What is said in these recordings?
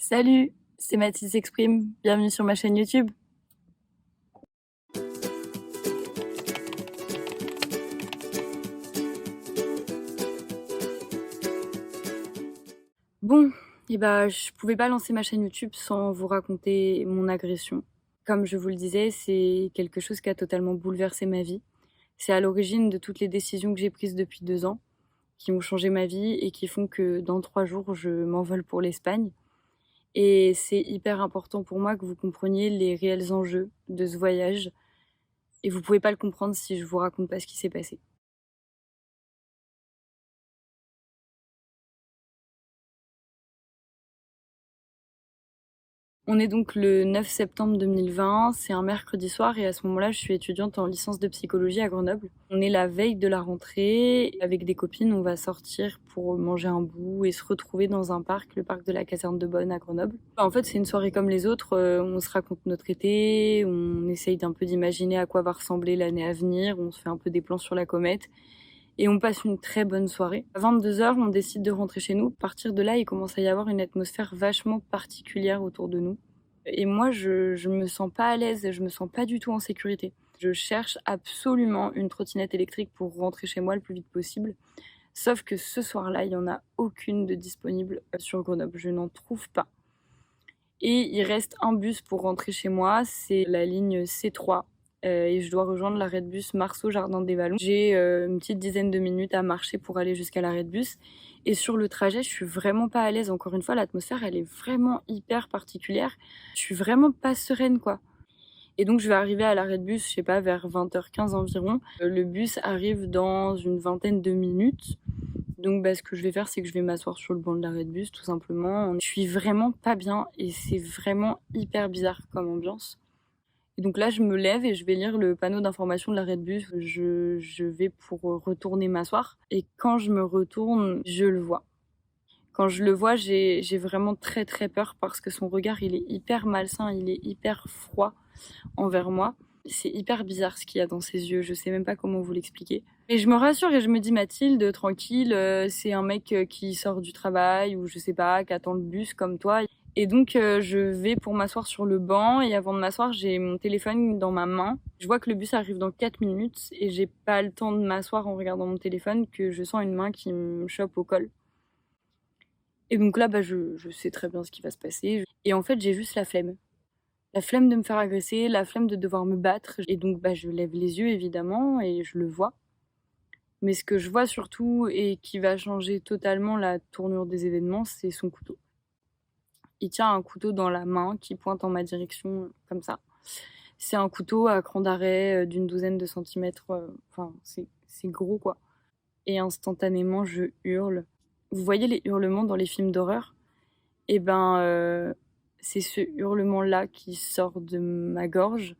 Salut, c'est Mathilde s'exprime, bienvenue sur ma chaîne YouTube. Bon, je pouvais pas lancer ma chaîne YouTube sans vous raconter mon agression. Comme je vous le disais, c'est quelque chose qui a totalement bouleversé ma vie. C'est à l'origine de toutes les décisions que j'ai prises depuis 2 ans, qui ont changé ma vie et qui font que dans 3 jours, je m'envole pour l'Espagne. Et c'est hyper important pour moi que vous compreniez les réels enjeux de ce voyage. Et vous pouvez pas le comprendre si je vous raconte pas ce qui s'est passé. On est donc le 9 septembre 2020, c'est un mercredi soir et à ce moment-là, je suis étudiante en licence de psychologie à Grenoble. On est la veille de la rentrée, avec des copines, on va sortir pour manger un bout et se retrouver dans un parc, le parc de la Caserne de Bonne à Grenoble. En fait, c'est une soirée comme les autres, on se raconte notre été, on essaye d'un peu d'imaginer à quoi va ressembler l'année à venir, on se fait un peu des plans sur la comète. Et on passe une très bonne soirée. À 22h, on décide de rentrer chez nous. À partir de là, il commence à y avoir une atmosphère vachement particulière autour de nous. Et moi, je me sens pas à l'aise, je me sens pas du tout en sécurité. Je cherche absolument une trottinette électrique pour rentrer chez moi le plus vite possible. Sauf que ce soir-là, il y en a aucune de disponible sur Grenoble. Je n'en trouve pas. Et il reste un bus pour rentrer chez moi, c'est la ligne C3. Et je dois rejoindre l'arrêt de bus Marceau Jardin des Vallons. J'ai une petite dizaine de minutes à marcher pour aller jusqu'à l'arrêt de bus. Et sur le trajet, je suis vraiment pas à l'aise. Encore une fois, l'atmosphère, elle est vraiment hyper particulière. Je suis vraiment pas sereine, quoi. Et donc, je vais arriver à l'arrêt de bus, je sais pas, vers 20h15 environ. Le bus arrive dans une vingtaine de minutes. Donc, ce que je vais faire, c'est que je vais m'asseoir sur le banc de l'arrêt de bus, tout simplement. Je suis vraiment pas bien et c'est vraiment hyper bizarre comme ambiance. Et donc là, je me lève et je vais lire le panneau d'information de l'arrêt de bus. Je vais pour retourner m'asseoir. Et quand je me retourne, je le vois. Quand je le vois, j'ai vraiment très très peur parce que son regard, il est hyper malsain, il est hyper froid envers moi. C'est hyper bizarre ce qu'il y a dans ses yeux, je sais même pas comment vous l'expliquer. Et je me rassure et je me dis Mathilde, tranquille, c'est un mec qui sort du travail ou je sais pas, qui attend le bus comme toi. Et donc je vais pour m'asseoir sur le banc et avant de m'asseoir, j'ai mon téléphone dans ma main. Je vois que le bus arrive dans 4 minutes et j'ai pas le temps de m'asseoir en regardant mon téléphone que je sens une main qui me chope au col. Et donc là, je sais très bien ce qui va se passer. Et en fait, j'ai juste la flemme. La flemme de me faire agresser, la flemme de devoir me battre. Et donc, je lève les yeux, évidemment, et je le vois. Mais ce que je vois surtout, et qui va changer totalement la tournure des événements, c'est son couteau. Il tient un couteau dans la main qui pointe en ma direction, comme ça. C'est un couteau à cran d'arrêt d'une douzaine de centimètres. Enfin, c'est gros, quoi. Et instantanément, je hurle. Vous voyez les hurlements dans les films d'horreur? Et c'est ce hurlement-là qui sort de ma gorge.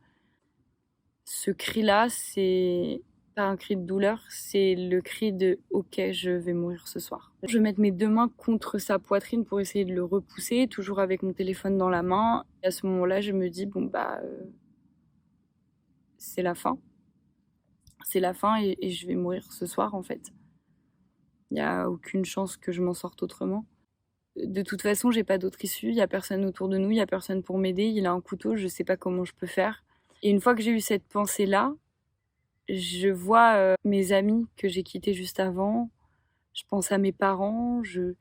Ce cri-là, c'est pas un cri de douleur, c'est le cri de OK, je vais mourir ce soir. Je vais mettre mes 2 mains contre sa poitrine pour essayer de le repousser, toujours avec mon téléphone dans la main. Et à ce moment-là, je me dis c'est la fin. C'est la fin et je vais mourir ce soir en fait. Il y a aucune chance que je m'en sorte autrement. De toute façon, j'ai pas d'autre issue, il y a personne autour de nous, il y a personne pour m'aider, il a un couteau, je sais pas comment je peux faire. Et une fois que j'ai eu cette pensée-là, je vois mes amis que j'ai quittés juste avant, je pense à mes parents, je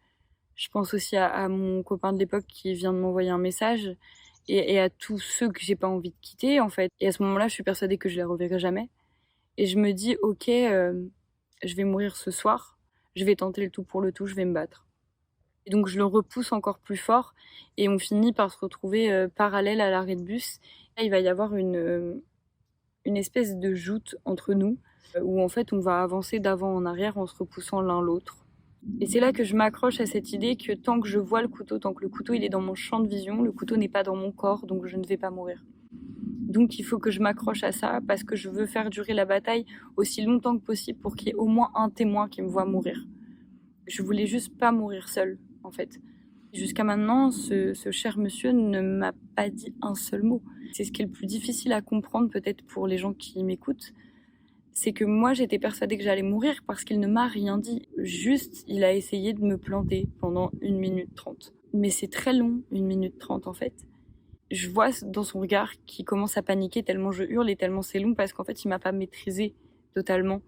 pense aussi à mon copain de l'époque qui vient de m'envoyer un message et à tous ceux que j'ai pas envie de quitter en fait. Et à ce moment-là, je suis persuadée que je les reverrai jamais. Et je me dis, ok, je vais mourir ce soir, je vais tenter le tout pour le tout, je vais me battre. Et donc je le repousse encore plus fort et on finit par se retrouver parallèle à l'arrêt de bus. Là, il va y avoir une espèce de joute entre nous où en fait on va avancer d'avant en arrière en se repoussant l'un l'autre. Et c'est là que je m'accroche à cette idée que tant que je vois le couteau, tant que le couteau il est dans mon champ de vision, le couteau n'est pas dans mon corps, donc je ne vais pas mourir. Donc il faut que je m'accroche à ça parce que je veux faire durer la bataille aussi longtemps que possible pour qu'il y ait au moins un témoin qui me voit mourir. Je voulais juste pas mourir seule, en fait. Jusqu'à maintenant, ce cher monsieur ne m'a pas dit un seul mot. C'est ce qui est le plus difficile à comprendre peut-être pour les gens qui m'écoutent. C'est que moi, j'étais persuadée que j'allais mourir parce qu'il ne m'a rien dit. Juste, il a essayé de me planter pendant 1 minute 30. Mais c'est très long, 1 minute 30 en fait. Je vois dans son regard qu'il commence à paniquer tellement je hurle et tellement c'est long parce qu'en fait il m'a pas maîtrisée totalement.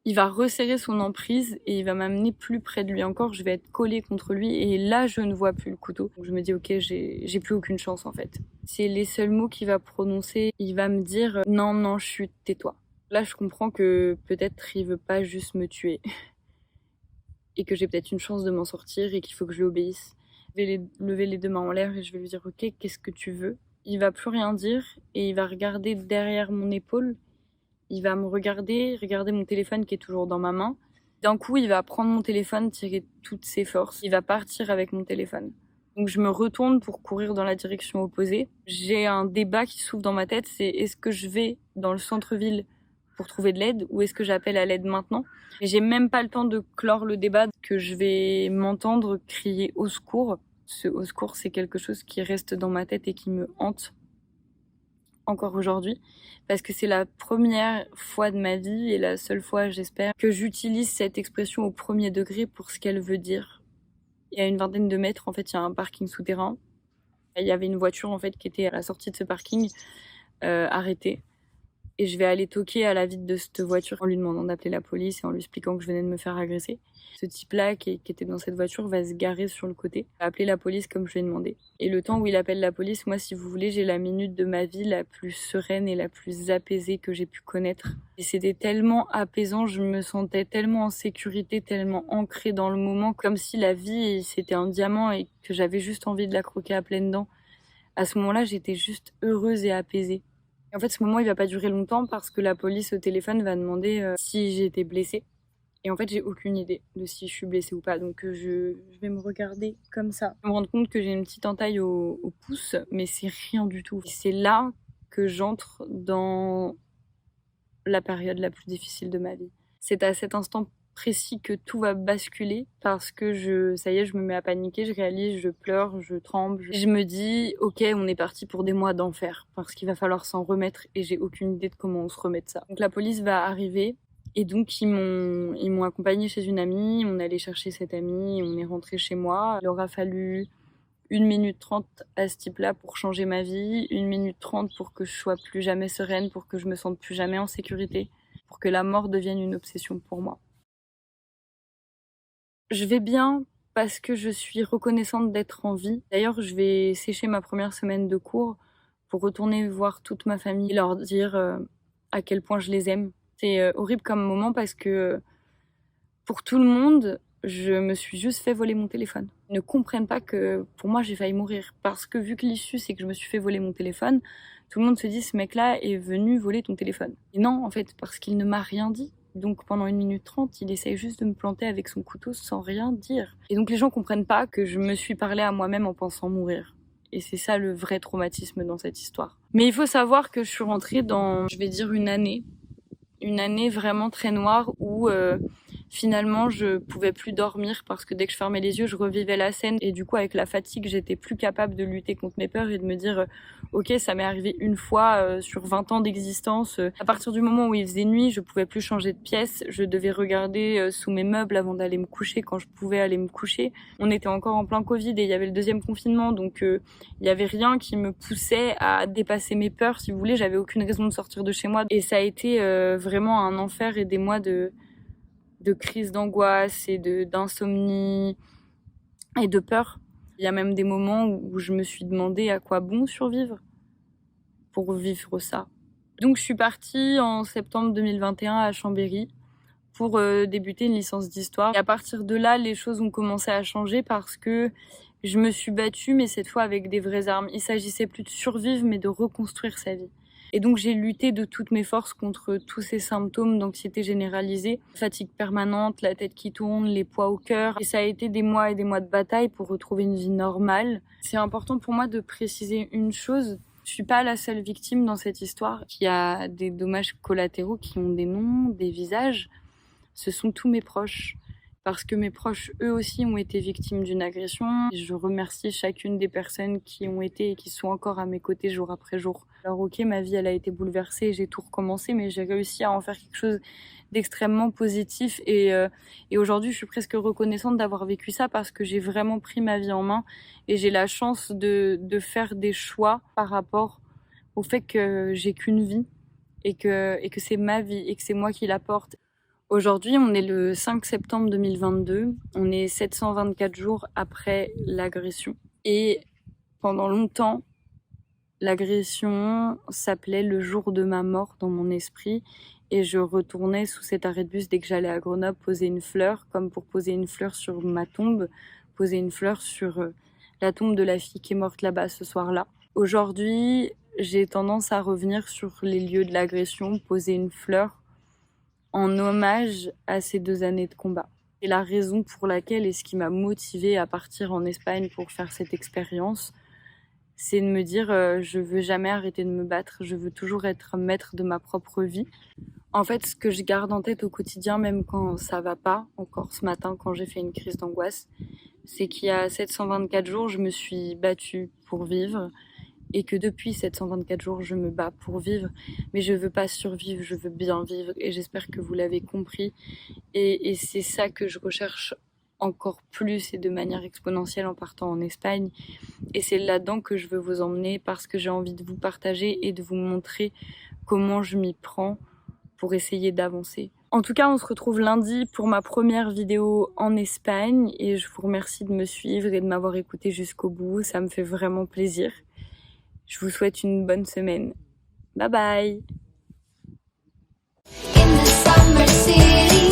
Il va resserrer son emprise et il va m'amener plus près de lui encore. Je vais être collée contre lui et là je ne vois plus le couteau. Donc je me dis ok, j'ai plus aucune chance en fait. C'est les seuls mots qu'il va prononcer. Il va me dire non, non, chut, tais-toi. Là je comprends que peut-être il veut pas juste me tuer et que j'ai peut-être une chance de m'en sortir et qu'il faut que je lui obéisse. Je vais lever les deux mains en l'air et je vais lui dire ok, qu'est-ce que tu veux? Il va plus rien dire et il va regarder derrière mon épaule. Il va me regarder mon téléphone qui est toujours dans ma main. D'un coup, il va prendre mon téléphone, tirer toutes ses forces. Il va partir avec mon téléphone. Donc je me retourne pour courir dans la direction opposée. J'ai un débat qui s'ouvre dans ma tête, c'est est-ce que je vais dans le centre-ville pour trouver de l'aide ou est-ce que j'appelle à l'aide maintenant? Et j'ai même pas le temps de clore le débat que je vais m'entendre crier au secours. Ce au secours, c'est quelque chose qui reste dans ma tête et qui me hante encore aujourd'hui, parce que c'est la première fois de ma vie et la seule fois, j'espère, que j'utilise cette expression au premier degré pour ce qu'elle veut dire. Il y a une vingtaine de mètres, en fait, il y a un parking souterrain. Il y avait une voiture, en fait, qui était à la sortie de ce parking, arrêtée. Et je vais aller toquer à la vitre de cette voiture en lui demandant d'appeler la police et en lui expliquant que je venais de me faire agresser. Ce type-là qui était dans cette voiture va se garer sur le côté, va appeler la police comme je lui ai demandé. Et le temps où il appelle la police, moi, si vous voulez, j'ai la minute de ma vie la plus sereine et la plus apaisée que j'ai pu connaître. Et c'était tellement apaisant, je me sentais tellement en sécurité, tellement ancrée dans le moment, comme si la vie, c'était un diamant et que j'avais juste envie de la croquer à pleines dents. À ce moment-là, j'étais juste heureuse et apaisée. Et en fait, ce moment, il va pas durer longtemps parce que la police au téléphone va demander si j'ai été blessée. Et en fait, j'ai aucune idée de si je suis blessée ou pas. Donc, je vais me regarder comme ça. Je me rends compte que j'ai une petite entaille au pouce, mais c'est rien du tout. Et c'est là que j'entre dans la période la plus difficile de ma vie. C'est à cet instant précis que tout va basculer parce que ça y est, je me mets à paniquer, je réalise, je pleure, je tremble. Je me dis, ok, on est parti pour des mois d'enfer parce qu'il va falloir s'en remettre et j'ai aucune idée de comment on se remet de ça. Donc la police va arriver et donc ils m'ont accompagnée chez une amie, on est allé chercher cette amie, on est rentré chez moi. Il aura fallu 1 minute 30 à ce type-là pour changer ma vie, 1 minute 30 pour que je sois plus jamais sereine, pour que je me sente plus jamais en sécurité, pour que la mort devienne une obsession pour moi. Je vais bien parce que je suis reconnaissante d'être en vie. D'ailleurs, je vais sécher ma première semaine de cours pour retourner voir toute ma famille et leur dire à quel point je les aime. C'est horrible comme moment parce que pour tout le monde, je me suis juste fait voler mon téléphone. Ils ne comprennent pas que pour moi j'ai failli mourir parce que vu que l'issue c'est que je me suis fait voler mon téléphone, tout le monde se dit ce mec-là est venu voler ton téléphone. Et non, en fait, parce qu'il ne m'a rien dit. Donc pendant 1 minute 30, il essaye juste de me planter avec son couteau sans rien dire. Et donc les gens comprennent pas que je me suis parlé à moi-même en pensant mourir. Et c'est ça le vrai traumatisme dans cette histoire. Mais il faut savoir que je suis rentrée dans, je vais dire, une année vraiment très noire où finalement je pouvais plus dormir parce que dès que je fermais les yeux je revivais la scène et du coup avec la fatigue j'étais plus capable de lutter contre mes peurs et de me dire ok, ça m'est arrivé une fois sur 20 ans d'existence. À partir du moment où il faisait nuit, je pouvais plus changer de pièce, je devais regarder sous mes meubles avant d'aller me coucher quand je pouvais aller me coucher. On était encore en plein Covid et il y avait le deuxième confinement, donc il y avait rien qui me poussait à dépasser mes peurs. Si vous voulez, j'avais aucune raison de sortir de chez moi et ça a été vraiment un enfer et des mois de crises d'angoisse et d'insomnie et de peur. Il y a même des moments où je me suis demandé à quoi bon survivre pour vivre ça. Donc je suis partie en septembre 2021 à Chambéry pour débuter une licence d'histoire. Et à partir de là, les choses ont commencé à changer parce que je me suis battue, mais cette fois avec des vraies armes. Il s'agissait plus de survivre, mais de reconstruire sa vie. Et donc j'ai lutté de toutes mes forces contre tous ces symptômes d'anxiété généralisée, fatigue permanente, la tête qui tourne, les poids au cœur. Et ça a été des mois et des mois de bataille pour retrouver une vie normale. C'est important pour moi de préciser une chose. Je suis pas la seule victime dans cette histoire. Il y a des dommages collatéraux qui ont des noms, des visages. Ce sont tous mes proches. parce que mes proches, eux aussi, ont été victimes d'une agression. Je remercie chacune des personnes qui ont été et qui sont encore à mes côtés jour après jour. Alors ok, ma vie, elle a été bouleversée, j'ai tout recommencé, mais j'ai réussi à en faire quelque chose d'extrêmement positif. Et aujourd'hui, je suis presque reconnaissante d'avoir vécu ça parce que j'ai vraiment pris ma vie en main et j'ai la chance de faire des choix par rapport au fait que j'ai qu'une vie et que c'est ma vie et que c'est moi qui la porte. Aujourd'hui, on est le 5 septembre 2022, on est 724 jours après l'agression. Et pendant longtemps, l'agression s'appelait le jour de ma mort dans mon esprit. Et je retournais sous cet arrêt de bus dès que j'allais à Grenoble poser une fleur, comme pour poser une fleur sur ma tombe, poser une fleur sur la tombe de la fille qui est morte là-bas ce soir-là. Aujourd'hui, j'ai tendance à revenir sur les lieux de l'agression, poser une fleur en hommage à ces 2 années de combat. Et la raison pour laquelle et ce qui m'a motivée à partir en Espagne pour faire cette expérience, c'est de me dire je veux jamais arrêter de me battre, je veux toujours être maître de ma propre vie. En fait, ce que je garde en tête au quotidien, même quand ça va pas, encore ce matin quand j'ai fait une crise d'angoisse, c'est qu'il y a 724 jours, je me suis battue pour vivre. Et que depuis 724 jours, je me bats pour vivre. Mais je veux pas survivre, je veux bien vivre. Et j'espère que vous l'avez compris. Et c'est ça que je recherche encore plus et de manière exponentielle en partant en Espagne. Et c'est là-dedans que je veux vous emmener parce que j'ai envie de vous partager et de vous montrer comment je m'y prends pour essayer d'avancer. En tout cas, on se retrouve lundi pour ma première vidéo en Espagne. Et je vous remercie de me suivre et de m'avoir écouté jusqu'au bout. Ça me fait vraiment plaisir. Je vous souhaite une bonne semaine. Bye bye! In the summer city.